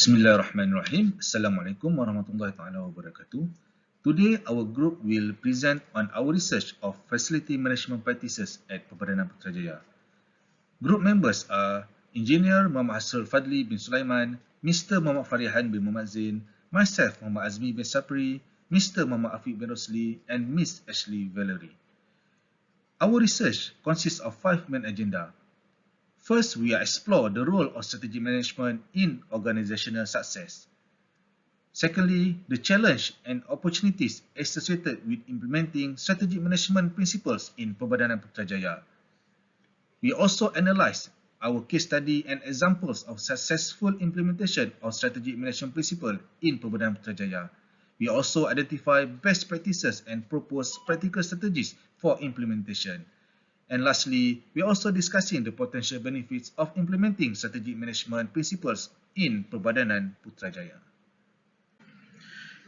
Bismillahirrahmanirrahim. Assalamualaikum warahmatullahi taala wabarakatuh. Today, our group will present on our research of facility management practices at Perbadanan Putrajaya. Group members are Engineer Muhammad HASRUL Fadli bin Sulaiman, Mr. Muhammad FARIHAN bin Muhammad ZAIN, myself Muhammad AZMI bin SAPERI, Mr. Muhammad AFIQ bin ROSLI, and Ms. ASHLEYVALERIE. Our research consists of 5 main agenda. First, we explore the role of strategic management in organizational success. Secondly, the challenge and opportunities associated with implementing strategic management principles in Perbadanan Putrajaya. We also analyze our case study and examples of successful implementation of strategic management principle in Perbadanan Putrajaya. We also identify best practices and propose practical strategies for implementation. And lastly, we are also discussing the potential benefits of implementing strategic management principles in Perbadanan Putrajaya.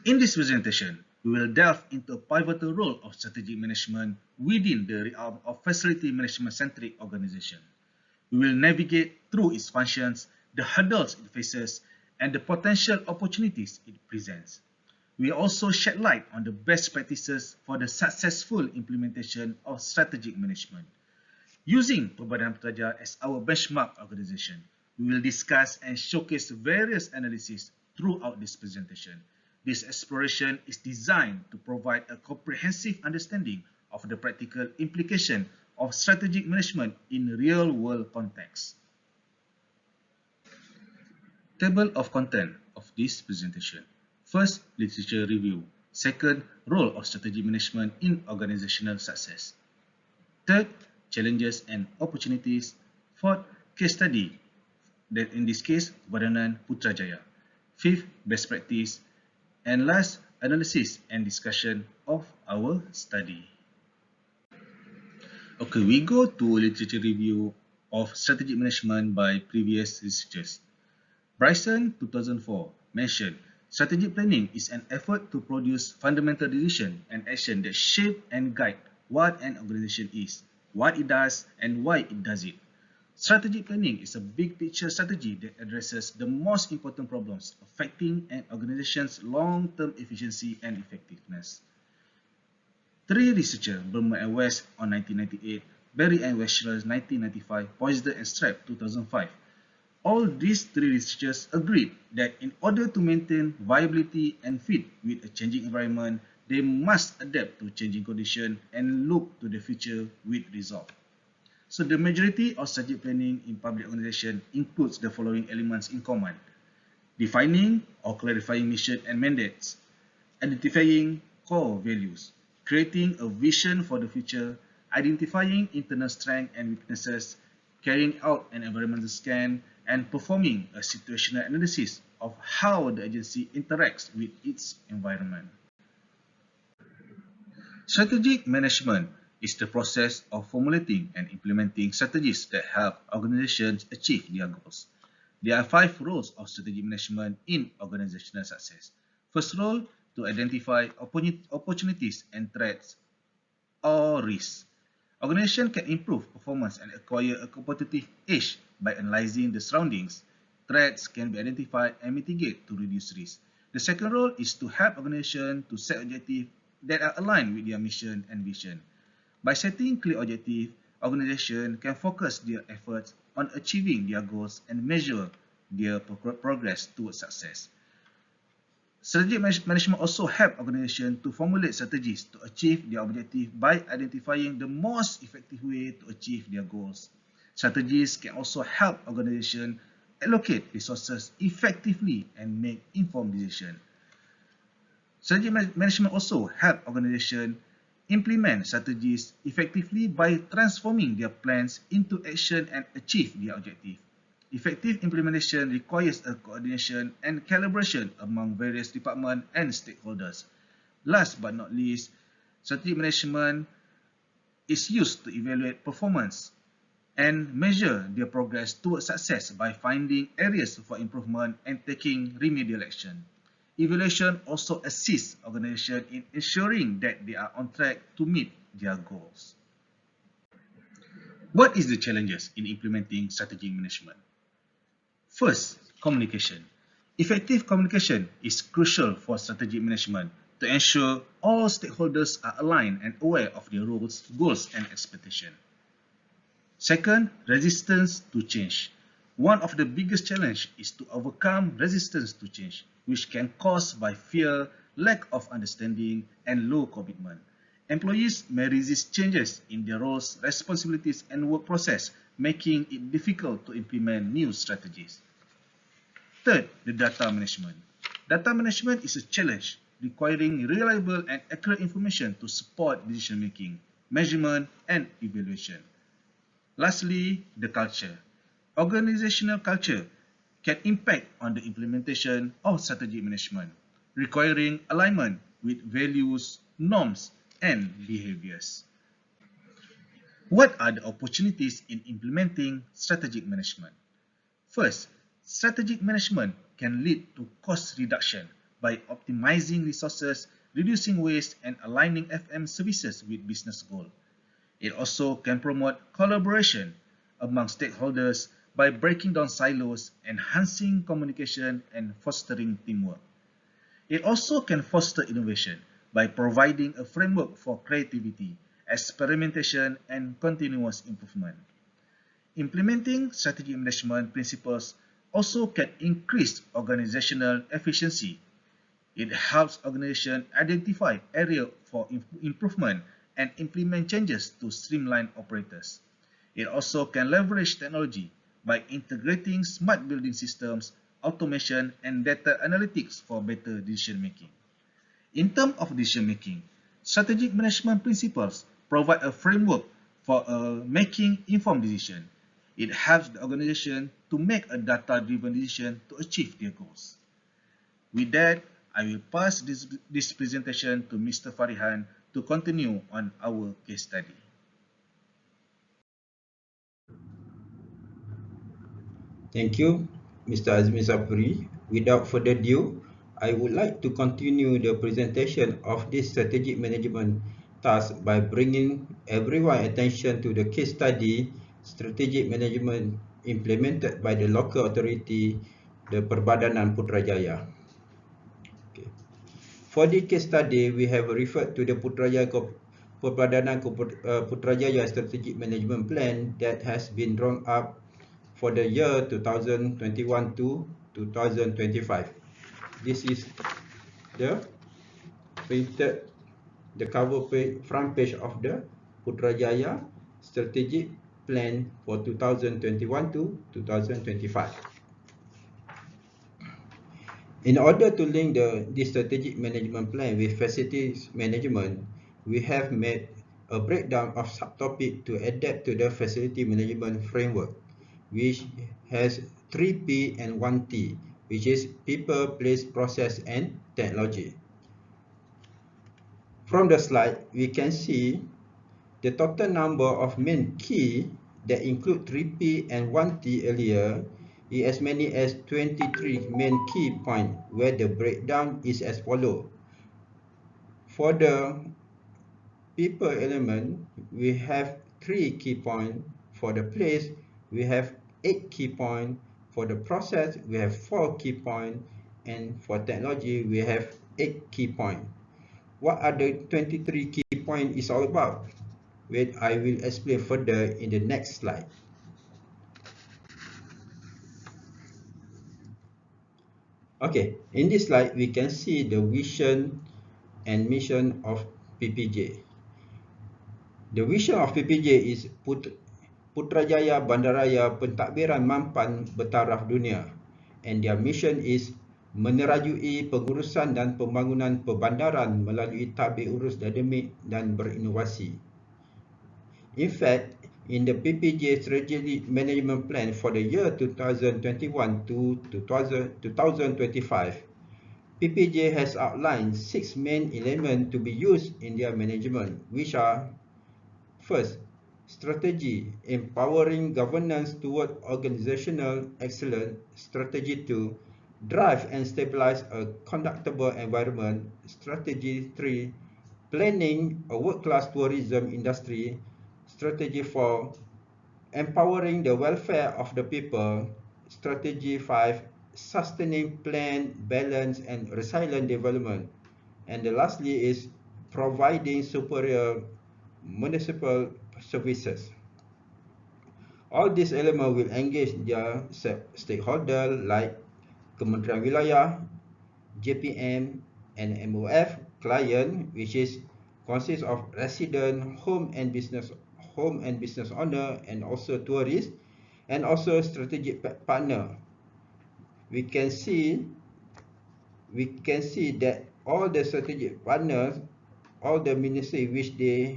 In this presentation, we will delve into a pivotal role of strategic management within the realm of facility management-centric organization. We will navigate through its functions, the hurdles it faces, and the potential opportunities it presents. We also shed light on the best practices for the successful implementation of strategic management. Using Perbadanan Putrajaya as our benchmark organization, we will discuss and showcase various analyses throughout this presentation. This exploration is designed to provide a comprehensive understanding of the practical implication of strategic management in real-world context. Table of content of this presentation. First, literature review. Second, role of strategic management in organizational success. Third, challenges and opportunities. Fourth, case study, that in this case, Perbadanan Putrajaya. Fifth, best practice. And last, analysis and discussion of our study. Okay, we go to literature review of strategic management by previous researchers. Bryson, 2004, mentioned, strategic planning is an effort to produce fundamental decision and action that shape and guide what an organization is, what it does, and why it does it. Strategic planning is a big picture strategy that addresses the most important problems affecting an organization's long-term efficiency and effectiveness. 3 researchers, Burma and West on 1998, Berry and Westshire 1995, Poisder and Strapp 2005. All these 3 researchers agreed that in order to maintain viability and fit with a changing environment, they must adapt to changing conditions and look to the future with resolve. So the majority of strategic planning in public organization includes the following elements in common: defining or clarifying mission and mandates, identifying core values, creating a vision for the future, identifying internal strengths and weaknesses, carrying out an environmental scan, and performing a situational analysis of how the agency interacts with its environment. Strategic management is the process of formulating and implementing strategies that help organizations achieve their goals. There are 5 roles of strategic management in organizational success. First role, to identify opportunities and threats or risks. Organization can improve performance and acquire a competitive edge by analyzing the surroundings. Threats can be identified and mitigated to reduce risk. The second role is to help organizations to set objectives that are aligned with their mission and vision. By setting clear objectives, organizations can focus their efforts on achieving their goals and measure their progress towards success. Strategic management also helps organizations to formulate strategies to achieve their objective by identifying the most effective way to achieve their goals. Strategies can also help organizations allocate resources effectively and make informed decisions. Strategic management also helps organizations implement strategies effectively by transforming their plans into action and achieve their objective. Effective implementation requires a coordination and calibration among various departments and stakeholders. Last but not least, strategic management is used to evaluate performance and measure their progress towards success by finding areas for improvement and taking remedial action. Evaluation also assists organizations in ensuring that they are on track to meet their goals. What is the challenges in implementing strategic management? First, communication. Effective communication is crucial for strategic management to ensure all stakeholders are aligned and aware of their roles, goals, and expectations. Second, resistance to change. One of the biggest challenges is to overcome resistance to change, which can cause by fear, lack of understanding, and low commitment. Employees may resist changes in their roles, responsibilities, and work process, making it difficult to implement new strategies. Third, the data management. Data management is a challenge requiring reliable and accurate information to support decision-making, measurement, and evaluation. Lastly, the culture. Organizational culture can impact on the implementation of strategic management, requiring alignment with values, norms, and behaviors. What are the opportunities in implementing strategic management? First, strategic management can lead to cost reduction by optimizing resources, reducing waste, and aligning FM services with business goals. It also can promote collaboration among stakeholders by breaking down silos, enhancing communication, and fostering teamwork. It also can foster innovation by providing a framework for creativity, experimentation, and continuous improvement. Implementing strategic management principles also can increase organizational efficiency. It helps organizations identify areas for improvement and implement changes to streamline operators. It also can leverage technology by integrating smart building systems, automation, and data analytics for better decision making. In terms of decision making, strategic management principles provide a framework for making informed decision. It helps the organization to make a data-driven decision to achieve their goals. With that, I will pass this presentation to Mr. Farihan to continue on our case study. Thank you, Mr. AZMI SAPERI. Without further ado, I would like to continue the presentation of this strategic management task by bringing everyone's attention to the case study strategic management implemented by the local authority, the Perbadanan Putrajaya. Okay. For the case study, we have referred to the Perbadanan Putrajaya Strategic Management Plan that has been drawn up for the year 2021 to 2025. This is the printed, the cover page, front page of the Putrajaya Strategic Plan for 2021 to 2025. In order to link this strategic management plan with facilities management, we have made a breakdown of subtopic to adapt to the facility management framework, which has 3P and 1T, which is people, place, process, and technology. From the slide, we can see the total number of main key that include 3P and 1T earlier is as many as 23 main key points, where the breakdown is as follows. For the people element, we have 3 key points. For the place, we have 8 key points. For the process, we have 4 key points. And for technology, we have 8 key points. What are the 23 key points is all about? Wait, I will explain further in the next slide. Okay, in this slide, we can see the vision and mission of PPJ. The vision of PPJ is Putrajaya Bandaraya Pentadbiran Mampan Bertaraf Dunia, and their mission is menerajui pengurusan dan pembangunan perbandaran melalui tabir urus dinamik dan berinovasi. In fact, in the PPJ Strategic Management Plan for the year 2021 to 2025, PPJ has outlined 6 main elements to be used in their management, which are: first, strategy, empowering governance toward organizational excellence. Strategy 2, drive and stabilize a conductable environment. Strategy 3, planning a world-class tourism industry. Strategy 4, empowering the welfare of the people. Strategy 5, sustaining planned, balanced, and resilient development. And lastly is providing superior municipal services. All these elements will engage their stakeholder like Kementerian Wilayah, JPM, and MOF client, which is consists of resident, home and business owner, and also tourists, and also strategic partner. We can see that all the strategic partners, all the ministry which their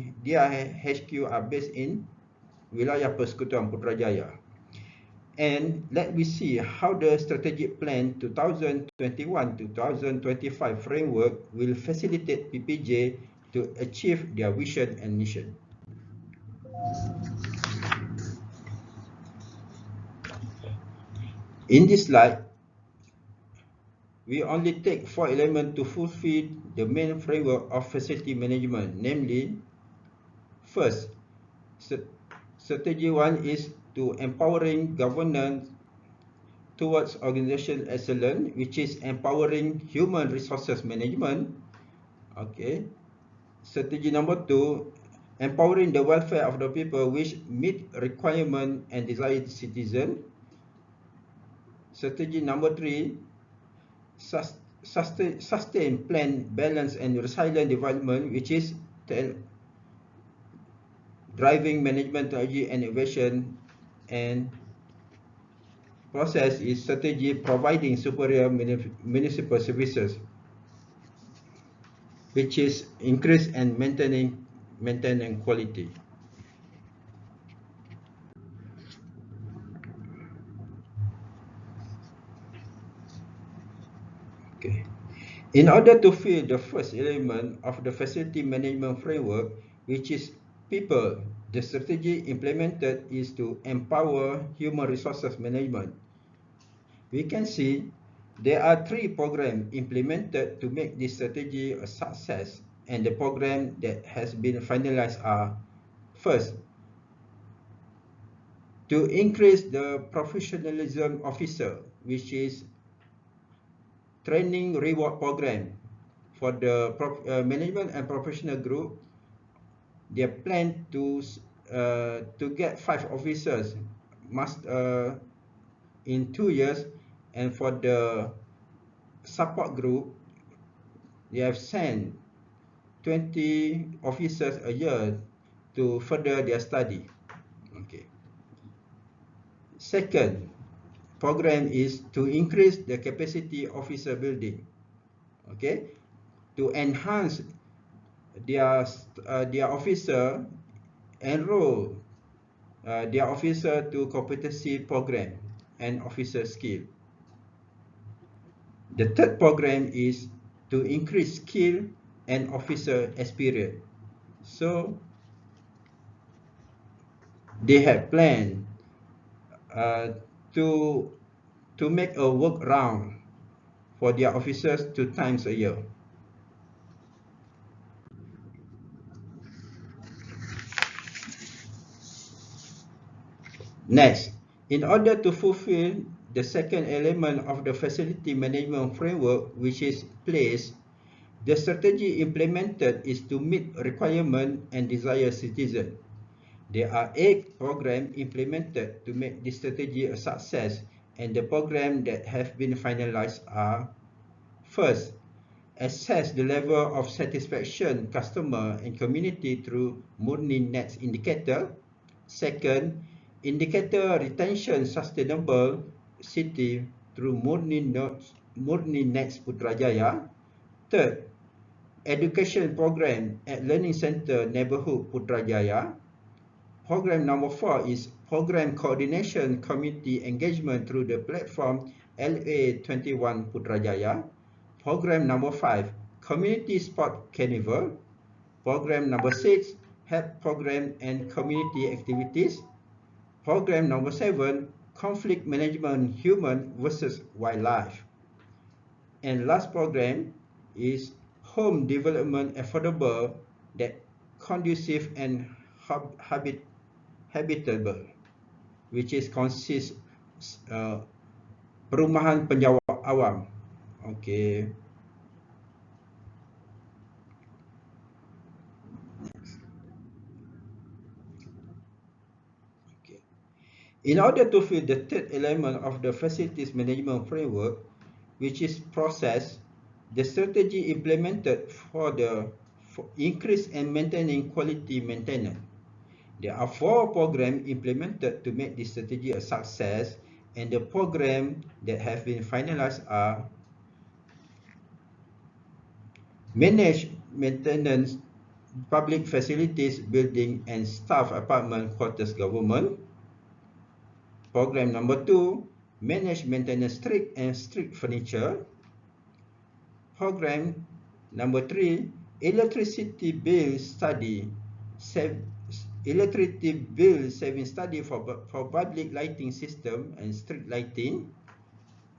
HQ are based in Wilayah Persekutuan Putrajaya. And let me see how the strategic plan 2021-2025 framework will facilitate PPJ to achieve their vision and mission. In this slide, we only take 4 elements to fulfill the main framework of facility management, namely, first, strategy 1 is to empowering governance towards organization excellence, which is empowering human resources management. Okay. Strategy number 2, empowering the welfare of the people which meet requirement and desired citizen. Strategy number 3, sustain plan, balance, and resilient development, which is driving management technology and innovation. And process is strategy providing superior municipal services, which is increase and maintaining quality. Okay. In order to fill the first element of the facility management framework, which is people, the strategy implemented is to empower human resources management. We can see there are 3 programs implemented to make this strategy a success, and the program that has been finalized are: first, to increase the professionalism officer, which is training reward program for the management and professional group. They plan to get 5 officers in 2 years, and for the support group, they have sent 20 officers a year to further their study. Okay. Second program is to increase the capacity officer building. Okay, to enhance their officer, enroll their officer to competency program and officer skill. The third program is to increase skill and officer experience. So they have planned to make a work round for their officers 2 times a year. Next, in order to fulfill the second element of the facility management framework, which is place, the strategy implemented is to meet requirement and desire citizen. There are 8 programs implemented to make this strategy a success, and the programs that have been finalized are: first, assess the level of satisfaction customer and community through Murni Nets indicator. Second, indicator retention sustainable city through Murni Nets Putrajaya. Third, education program at Learning Center Neighborhood Putrajaya. Program number 4 is program coordination community engagement through the platform LA21 Putrajaya. Program number 5, community sport carnival. Program number 6, health program and community activities. Program number 7, conflict management human versus wildlife. And last program is home development affordable that conducive and habitable, which is consists perumahan penjawat awam. Okey. Okay. In order to fill the third element of the facilities management framework, which is process, the strategy implemented for increase and maintaining quality maintenance. There are 4 programs implemented to make this strategy a success, and the program that have been finalized are manage maintenance public facilities, building and staff apartment quarters government. Program number 2, manage maintenance strict and strict furniture. Program number 3, electricity bill study, electricity bill saving study for public lighting system and street lighting.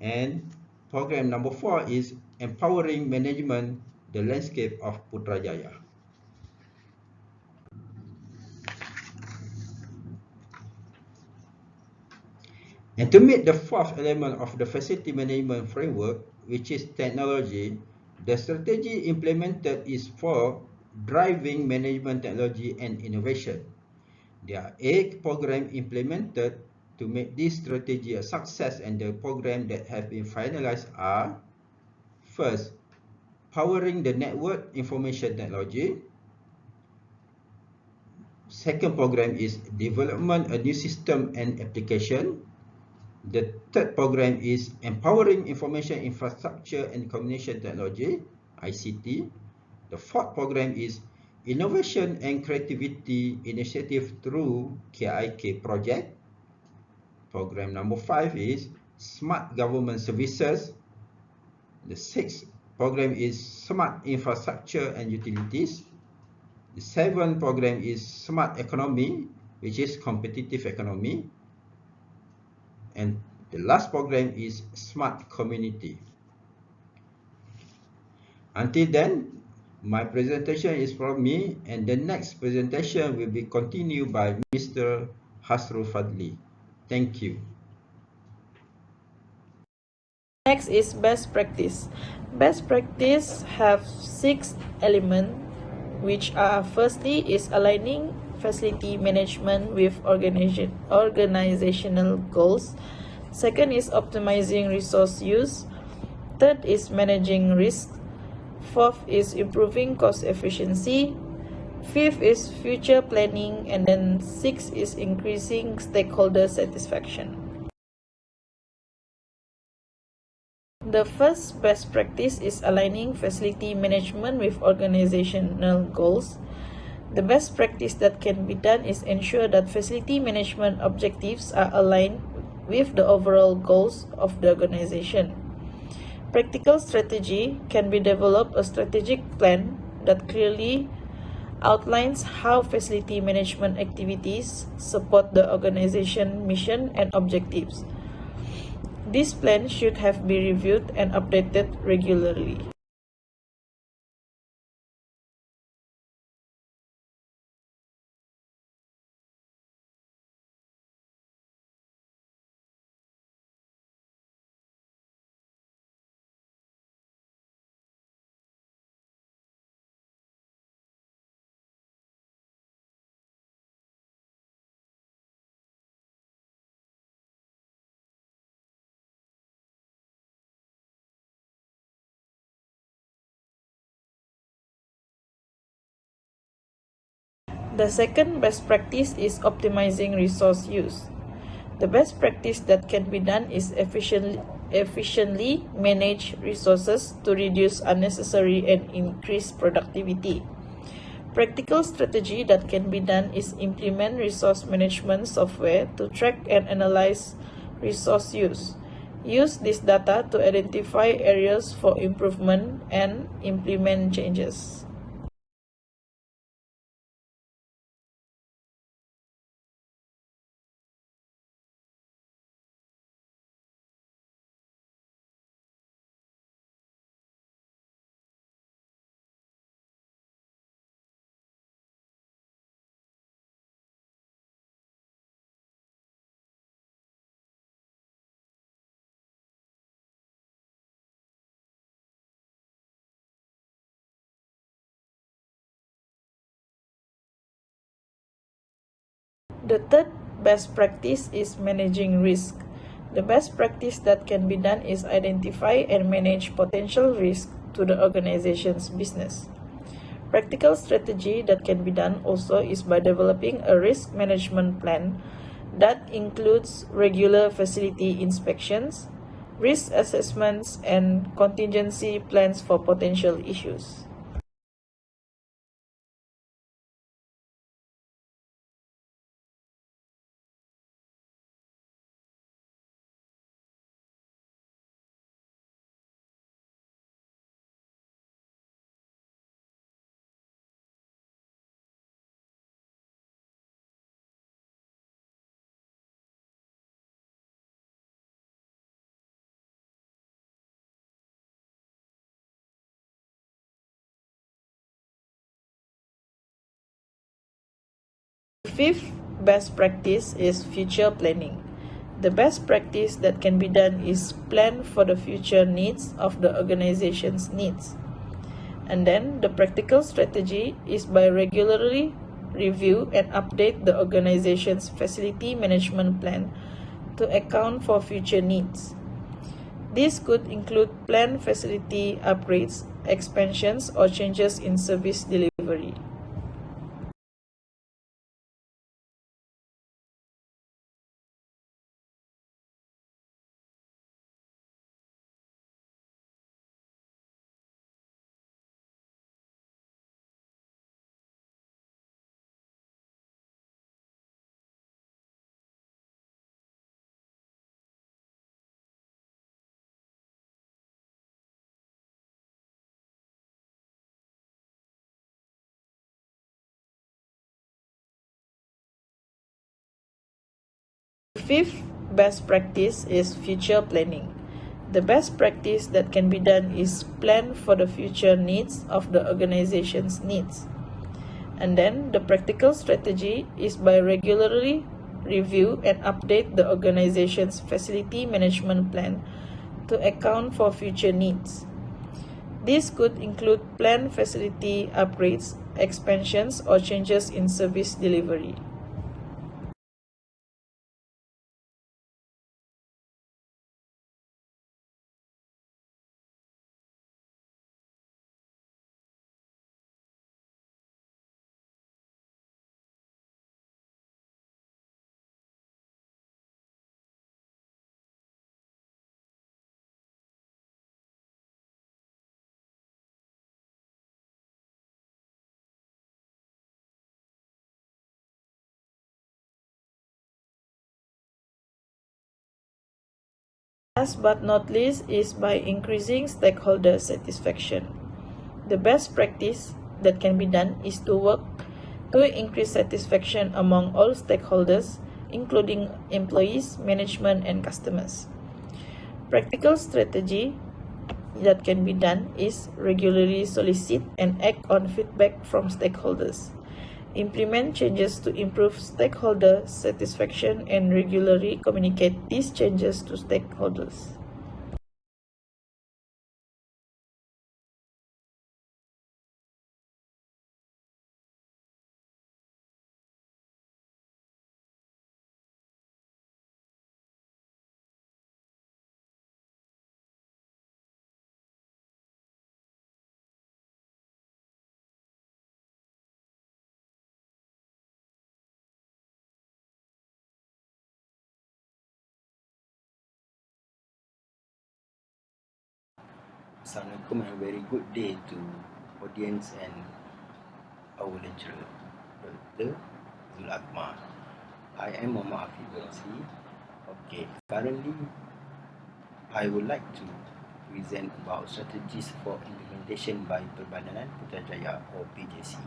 And program number 4 is empowering management the landscape of Putrajaya. And to meet the fourth element of the facility management framework, which is technology, the strategy implemented is for driving management technology and innovation. There are 8 programs implemented to make this strategy a success, and the programs that have been finalized are: first, powering the network information technology. Second program is development a new system and application. The third program is empowering information infrastructure and communication technology, ICT. The fourth program is innovation and creativity initiative through KIK project. Program number 5 is smart government services. The sixth program is smart infrastructure and utilities. The seventh program is smart economy, which is competitive economy. And the last program is smart community. Until then, my presentation is from me, and the next presentation will be continued by Mr. HASRUL Fadli. Thank you. Next is best practice. Best practice have 6 elements, which are: firstly is aligning facility management with organizational goals. Second is optimizing resource use. Third is managing risk. Fourth is improving cost efficiency. Fifth is future planning, and then sixth is increasing stakeholder satisfaction. The first best practice is aligning facility management with organizational goals. The best practice that can be done is ensure that facility management objectives are aligned with the overall goals of the organization. Practical strategy can be developed a strategic plan that clearly outlines how facility management activities support the organization mission and objectives. This plan should have been reviewed and updated regularly. The second best practice is optimizing resource use. The best practice that can be done is efficiently manage resources to reduce unnecessary and increase productivity. Practical strategy that can be done is implement resource management software to track and analyze resource use. Use this data to identify areas for improvement and implement changes. The third best practice is managing risk. The best practice that can be done is identify and manage potential risk to the organization's business. Practical strategy that can be done also is by developing a risk management plan that includes regular facility inspections, risk assessments, and contingency plans for potential issues. The fifth best practice is future planning. The best practice that can be done is plan for the future needs of the organization's needs. And then the practical strategy is by regularly review and update the organization's facility management plan to account for future needs. This could include planned facility upgrades, expansions, or changes in service delivery. The fifth best practice is future planning. The best practice that can be done is plan for the future needs of the organization's needs. And then the practical strategy is by regularly review and update the organization's facility management plan to account for future needs. This could include planned facility upgrades, expansions, or changes in service delivery. Last but not least is by increasing stakeholder satisfaction. The best practice that can be done is to work to increase satisfaction among all stakeholders, including employees, management, and customers. Practical strategy that can be done is regularly solicit and act on feedback from stakeholders. Implement changes to improve stakeholder satisfaction and regularly communicate these changes to stakeholders. Assalamualaikum and a very good day to audience and our lecturer, Dr. ZULAIMAN. I am MOHAMMED ROSLI. Okay, currently I would like to present about strategies for implementation by Perbadanan Putrajaya or PJC.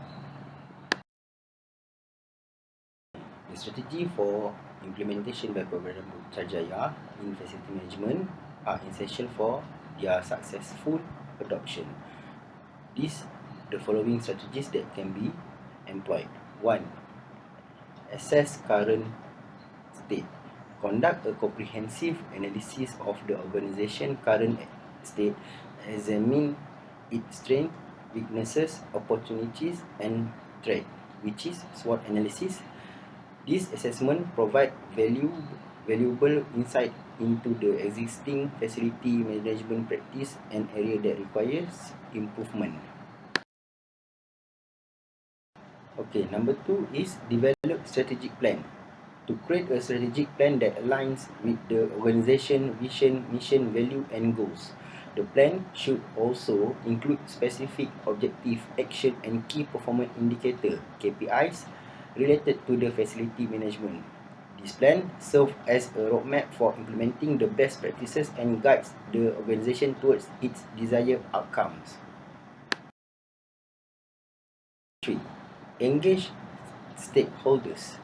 The strategy for implementation by Perbadanan Putrajaya in facility management are essential for their successful adoption. The following strategies that can be employed. 1. Assess current state. Conduct a comprehensive analysis of the organization's current state. Examine its strengths, weaknesses, opportunities, and threats, which is SWOT analysis. This assessment provides valuable insight into the existing facility management practice and area that requires improvement. Okay, number 2 is develop strategic plan. To create a strategic plan that aligns with the organization vision, mission, value, and goals. The plan should also include specific objective, action, and key performance indicator (KPIs) related to the facility management. This plan serves as a roadmap for implementing the best practices and guides the organization towards its desired outcomes. 3. Engage stakeholders.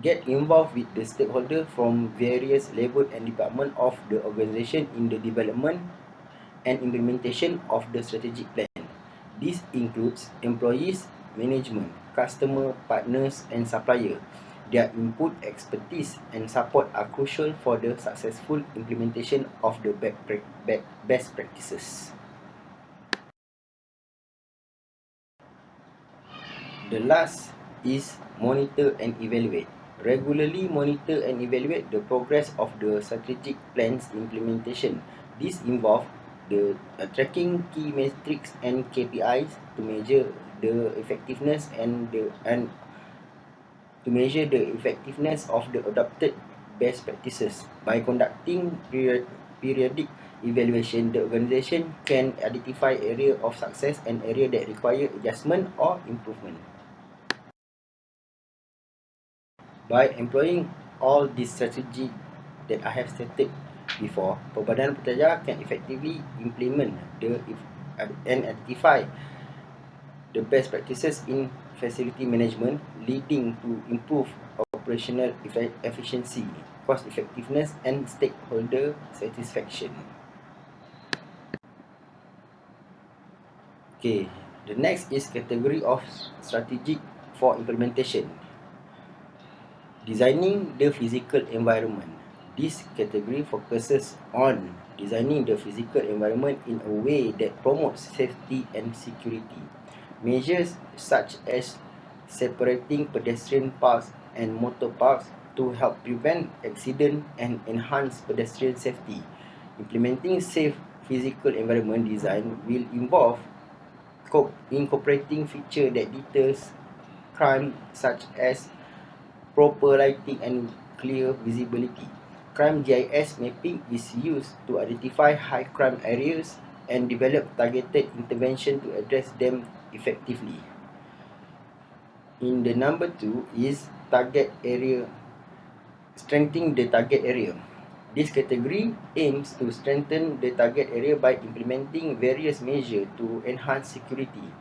Get involved with the stakeholders from various levels and departments of the organization in the development and implementation of the strategic plan. This includes employees, management, customer, partners, and suppliers. Their input, expertise, and support are crucial for the successful implementation of the best practices. The last is monitor and evaluate. Regularly monitor and evaluate the progress of the strategic plan's implementation. This involves the tracking key metrics and KPIs to measure the effectiveness of the adopted best practices. By conducting periodic evaluation, the organization can identify areas of success and areas that require adjustment or improvement. By employing all these strategies that I have stated before, Perbadan Putrajaya can effectively implement and identify the best practices in facility management, leading to improved operational efficiency, cost effectiveness, and stakeholder satisfaction. Okay, the next is category of strategy for implementation. Designing the physical environment. This category focuses on designing the physical environment in a way that promotes safety and security. Measures such as separating pedestrian paths and motor paths to help prevent accident and enhance pedestrian safety. Implementing safe physical environment design will involve incorporating features that deters crime, such as proper lighting and clear visibility. Crime GIS mapping is used to identify high crime areas and develop targeted intervention to address them effectively. In the number 2 is target area, strengthening the target area. This category aims to strengthen the target area by implementing various measures to enhance security.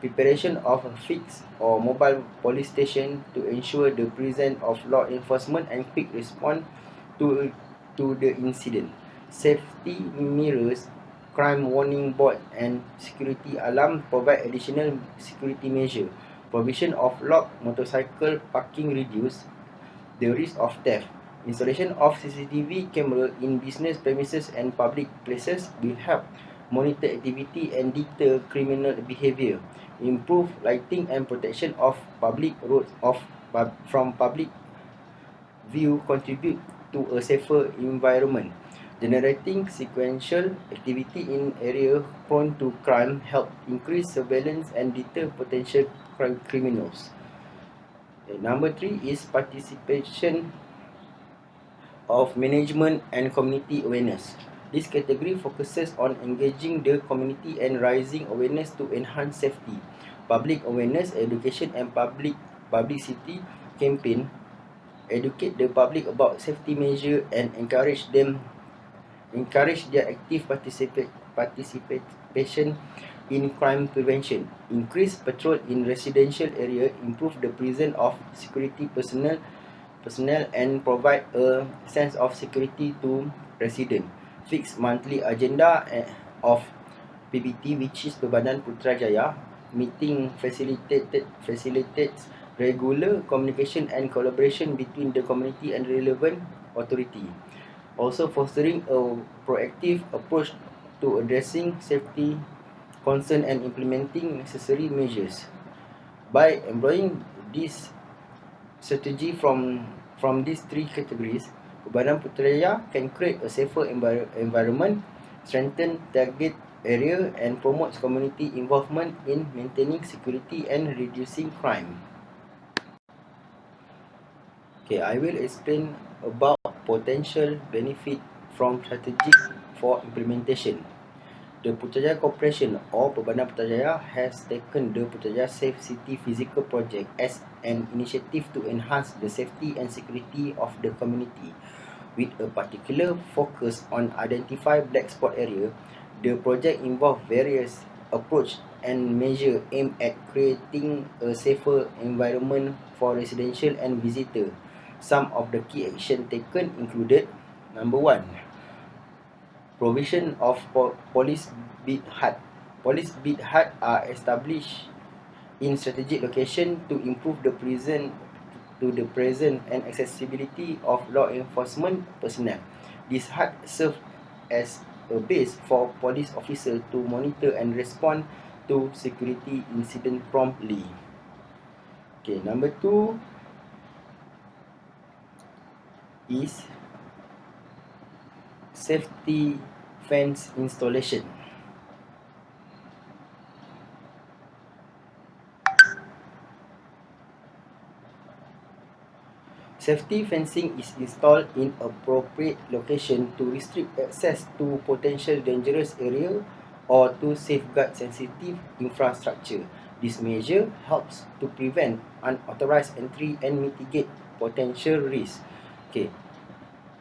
Preparation of a fixed or mobile police station to ensure the presence of law enforcement and quick response to the incident. Safety mirrors, crime warning board, and security alarm provide additional security measures. Provision of locked motorcycle parking reduce the risk of theft. Installation of CCTV camera in business premises and public places will help monitor activity and deter criminal behavior. Improve lighting and protection of public roads from public view contribute to a safer environment. Generating sequential activity in areas prone to crime help increase surveillance and deter potential criminals. Number 3 is participation of management and community awareness. This category focuses on engaging the community and raising awareness to enhance safety. Public awareness, education, and publicity campaign educate the public about safety measures and encourage their active participation in crime prevention. Increase patrol in residential area, improve the presence of security personnel and provide a sense of security to residents. Fix monthly agenda of PBT, which is Perbadan Putrajaya. Meeting facilitates regular communication and collaboration between the community and relevant authority. Also fostering a proactive approach to addressing safety concern and implementing necessary measures. By employing these strategy from these three categories, Perbanan Putrajaya can create a safer environment, strengthen target area, and promotes community involvement in maintaining security and reducing crime. Okay, I will explain about potential benefit from strategic for implementation. The Putrajaya Corporation or Perbanan Putrajaya has taken the Putrajaya Safe City Physical Project as an initiative to enhance the safety and security of the community. With a particular focus on identify black spot area, the project involved various approach and measure aimed at creating a safer environment for residential and visitor. Some of the key action taken included: number 1, provision of police beat hut. Police beat hut are established in strategic location to improve the presence and accessibility of law enforcement personnel. This hut serve as a base for police officers to monitor and respond to security incident promptly. Okay, number 2 is safety fence installation. Safety fencing is installed in appropriate location to restrict access to potential dangerous area or to safeguard sensitive infrastructure. This measure helps to prevent unauthorized entry and mitigate potential risks. Okay.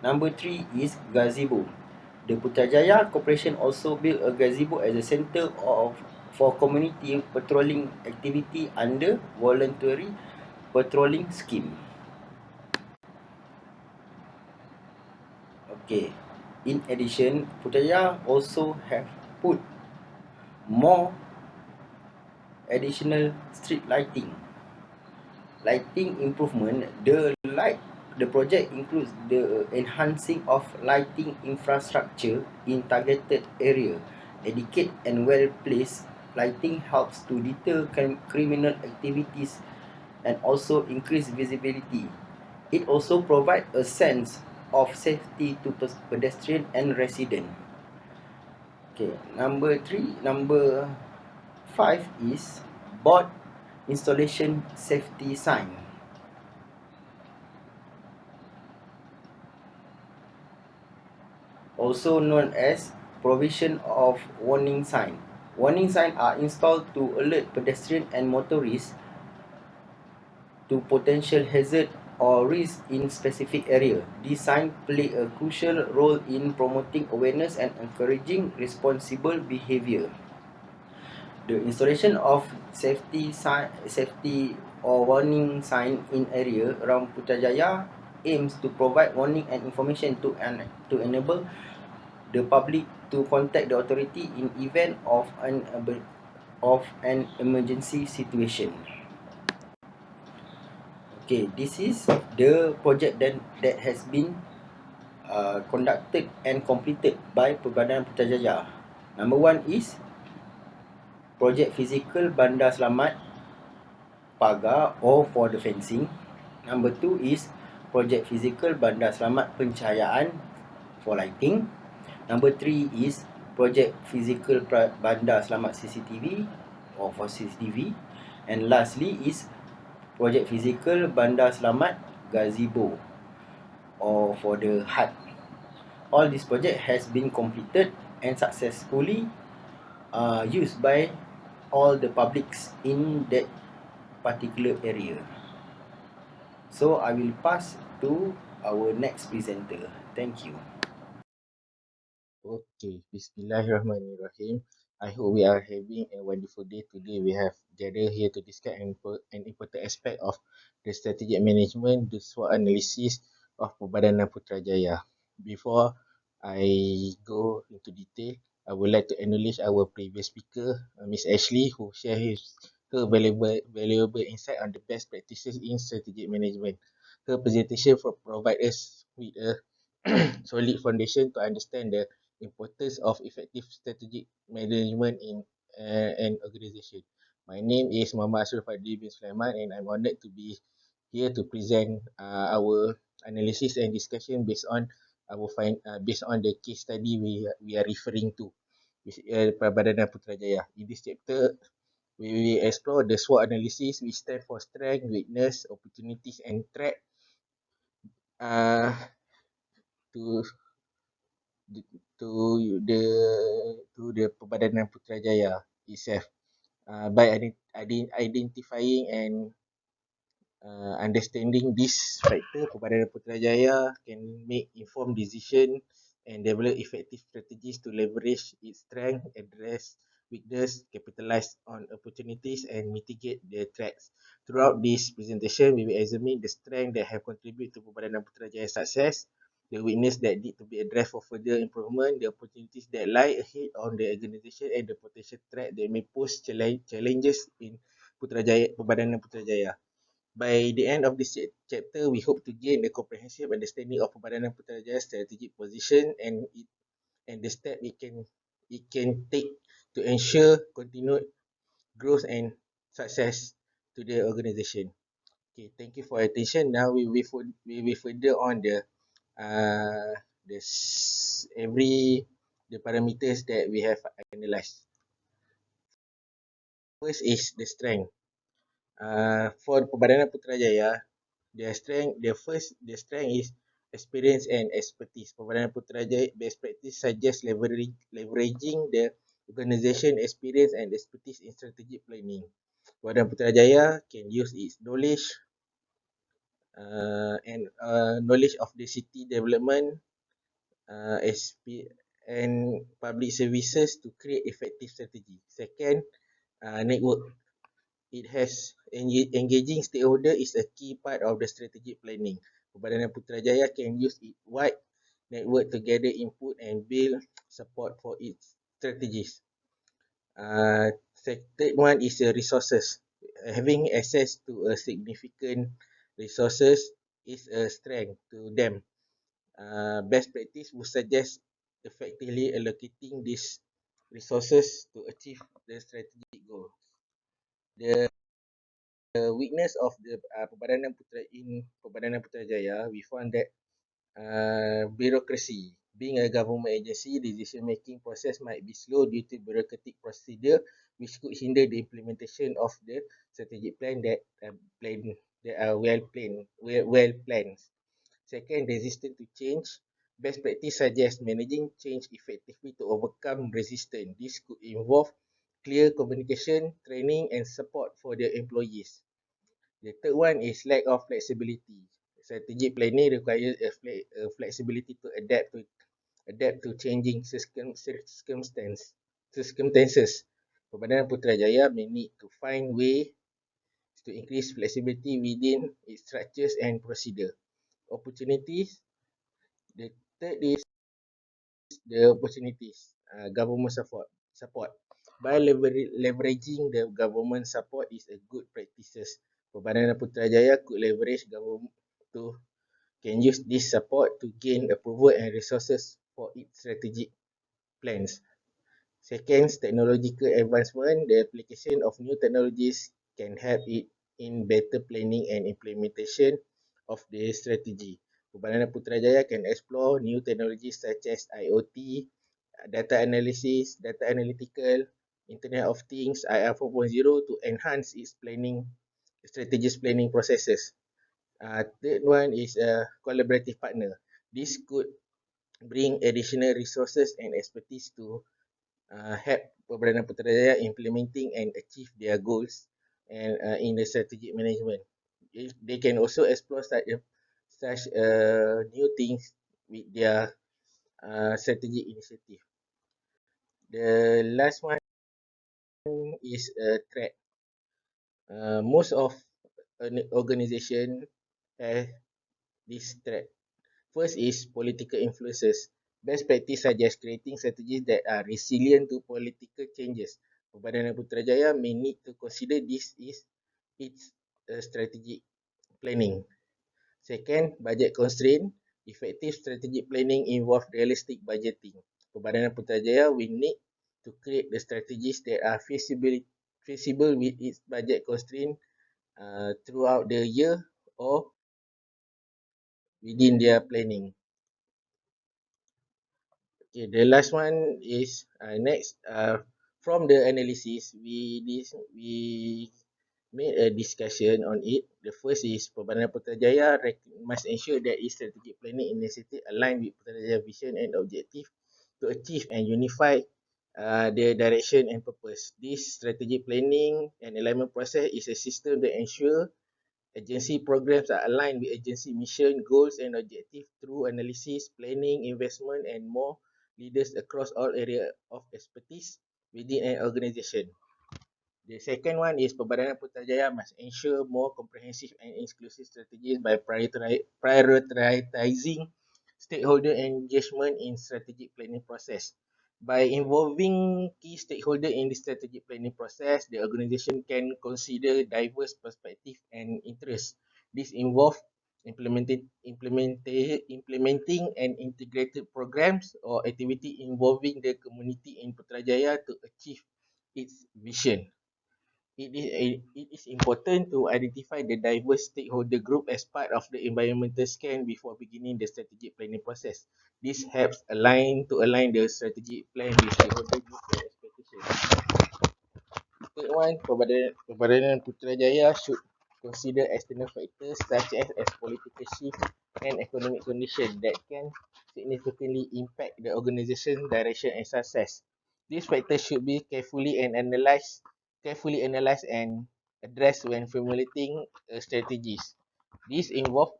Number 3 is gazebo. The Putrajaya Corporation also built a gazebo as a center for community patrolling activity under voluntary patrolling scheme. Okay. In addition, Putrajaya also have put more additional street lighting. Lighting improvement. The project includes the enhancing of lighting infrastructure in targeted area. Adequate and well-placed lighting helps to deter criminal activities and also increase visibility. It also provides a sense of safety to pedestrian and resident. Okay, number 5 is board installation safety sign. Also known as provision of warning sign. Warning signs are installed to alert pedestrians and motorists to potential hazard or risk in specific area. These signs play a crucial role in promoting awareness and encouraging responsible behavior. The installation of safety or warning sign in area around Putrajaya aims to provide warning and information to enable the public to contact the authority in event of an emergency situation. Okay, this is the project that has been conducted and completed by Perbanan Putrajaya. Number 1 is project physical bandar selamat pagar or for the fencing. Number 2 is project physical bandar selamat pencahayaan for lighting. Number 3 is project physical bandar selamat CCTV or for CCTV. And lastly is project physical bandar selamat gazebo or for the hut. All this project has been completed and successfully used by all the publics in that particular area. So I will pass to our next presenter. Thank you. Okay, Bismillahirrahmanirrahim. I hope we are having a wonderful day today. We have gathered here to discuss an important aspect of the strategic management, the SWOT analysis of Perbadanan Putrajaya. Before I go into detail, I would like to acknowledge our previous speaker, Miss Ashley, who shared her valuable insight on the best practices in strategic management. Her presentation provide us with a solid foundation to understand the importance of effective strategic management in an organization. My name is Muhammad bin SULAIMAN and I'm honored to be here to present our analysis and discussion based on based on the case study we are referring to, which Perbadanan Putrajaya. In this chapter, we will explore the SWOT analysis, which stand for strength, weakness, opportunities, and threat to to the Perbadanan Putrajaya itself. By identifying and understanding this factor, Perbadanan Putrajaya can make informed decision and develop effective strategies to leverage its strength, address weakness, capitalize on opportunities, and mitigate the threats. Throughout this presentation, we will examine the strengths that have contributed to Perbadanan Putrajaya's success, the weakness that need to be addressed for further improvement, the opportunities that lie ahead on the organization, and the potential threat that may pose challenges in Perbadanan Putrajaya. By the end of this chapter, we hope to gain a comprehensive understanding of Perbadanan Puterajaya's strategic position and the step it can take to ensure continued growth and success to the organisation. Okay, thank you for your attention. Now we will further on the parameters that we have analysed. First is the strength. For Perbadanan Putrajaya, the strength is experience and expertise. Perbadanan Putrajaya best practice suggests leveraging the organisation experience and expertise in strategic planning. Perbadanan Putrajaya can use its knowledge and knowledge of the city development and public services to create effective strategy. Second, network. It has engaging stakeholder is a key part of the strategic planning. Perbadanan Putrajaya can use its wide network to gather input and build support for its strategies. Third one is resources. Having access to a significant resources is a strength to them. Best practice would suggest effectively allocating these resources to achieve the strategic goal. The weakness of the Perbadanan Putrajaya, we found that bureaucracy. Being a government agency, decision-making process might be slow due to bureaucratic procedure, which could hinder the implementation of the strategic plan that are well planned. Second, resistance to change. Best practice suggests managing change effectively to overcome resistance. This could involve clear communication, training, and support for the employees. The third one is lack of flexibility. Strategic planning requires a flexibility to adapt to changing circumstances. Perbadanan Putrajaya may need to find ways to increase flexibility within its structures and procedure. Opportunities. The third is the opportunities. Government support. By leveraging the government support is a good practices. Perbadanan Putrajaya could leverage government can use this support to gain approval and resources for its strategic plans. Second, technological advancement. The application of new technologies can help it in better planning and implementation of the strategy. Perbadanan Putrajaya can explore new technologies such as IoT, data analysis, data analytical, Internet of Things, IR 4.0 to enhance its strategic planning processes. Third one is a collaborative partner. This could bring additional resources and expertise to help Perbadanan Putrajaya implementing and achieve their goals and in the strategic management. They can also explore such new things with their strategic initiative. The last one is a threat. Most of an organization has this threat. First is political influences. Best practice suggests creating strategies that are resilient to political changes. Perbadanan Putrajaya may need to consider this is its strategic planning. Second, budget constraint. Effective strategic planning involves realistic budgeting. Perbadanan Putrajaya will need to create the strategies that are feasible with its budget constraint throughout the year or within their planning. Okay, the last one is next. From the analysis, we made a discussion on it. The first is Perbankan Putrajaya must ensure that its strategic planning initiative align with Putrajaya vision and objective to achieve and unify the direction and purpose. This strategic planning and alignment process is a system that ensure agency programs are aligned with agency mission, goals and objectives through analysis, planning, investment and more leaders across all areas of expertise within an organization. The second one is Perbadangan Putrajaya must ensure more comprehensive and inclusive strategies by prioritizing stakeholder engagement in strategic planning process. By involving key stakeholders in the strategic planning process, the organization can consider diverse perspectives and interests. This involves implementing and integrated programs or activity involving the community in Putrajaya to achieve its vision. It is important to identify the diverse stakeholder group as part of the environmental scan before beginning the strategic planning process. This helps align the strategic plan with stakeholder group and expectations. Third one, Perbadangan Putrajaya should consider external factors such as political shift and economic conditions that can significantly impact the organization's direction and success. These factors should be carefully analysed and addressed when formulating strategies. This involves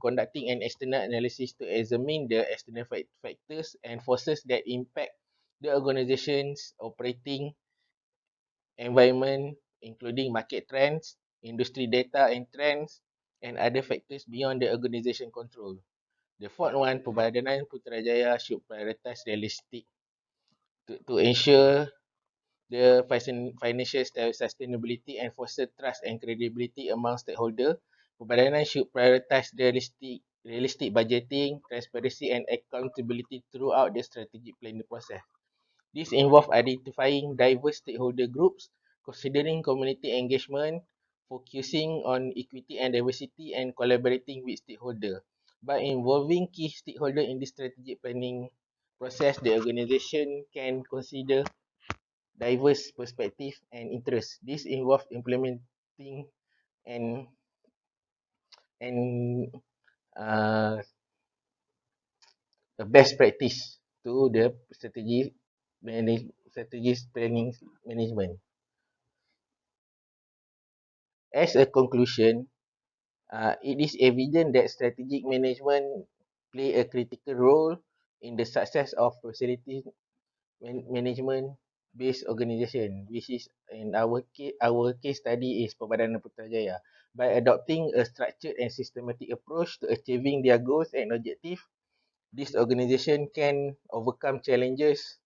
conducting an external analysis to examine the external factors and forces that impact the organization's operating environment, including market trends, industry data and trends, and other factors beyond the organization control. The fourth one, Perbadangan Putrajaya should prioritize realistic to ensure the financial sustainability and foster trust and credibility among stakeholders. Perbadangan should prioritize the realistic budgeting, transparency and accountability throughout the strategic planning process. This involves identifying diverse stakeholder groups, considering community engagement, focusing on equity and diversity, and collaborating with stakeholders. By involving key stakeholders in the strategic planning process, the organization can consider diverse perspectives and interests. This involves implementing and uh, a best practice to the strategic planning management. As a conclusion, it is evident that strategic management play a critical role in the success of facility management-based organization, which is in our case study is Perbadangan Putrajaya. By adopting a structured and systematic approach to achieving their goals and objectives, this organization can overcome challenges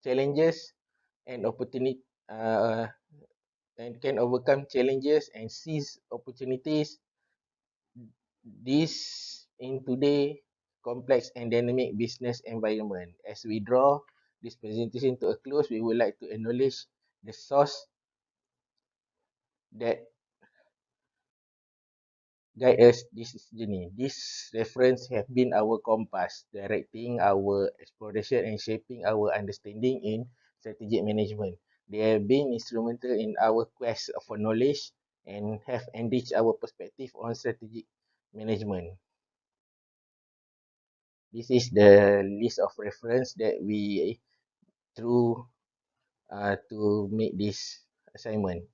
and opportunity and can overcome challenges and seize opportunities. This in today complex and dynamic business environment. As we draw this presentation to a close, we would like to acknowledge the source that guide us this journey. This reference have been our compass, directing our exploration and shaping our understanding in strategic management. They have been instrumental in our quest for knowledge and have enriched our perspective on strategic management. This is the list of reference that we through to make this assignment.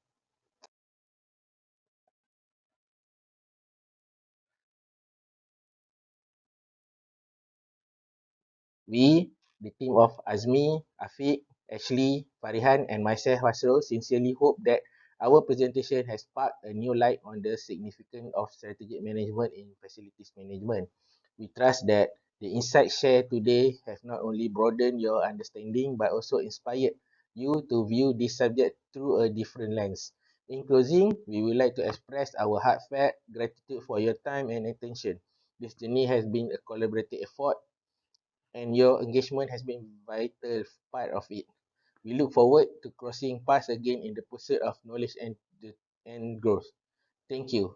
We, the team of AZMI, AFIQ, Ashley, Farihan and myself, HASRUL, sincerely hope that our presentation has sparked a new light on the significance of strategic management in facilities management. We trust that the insights shared today have not only broadened your understanding but also inspired you to view this subject through a different lens. In closing, we would like to express our heartfelt gratitude for your time and attention. This journey has been a collaborative effort and your engagement has been a vital part of it. We look forward to crossing paths again in the pursuit of knowledge and growth. Thank you.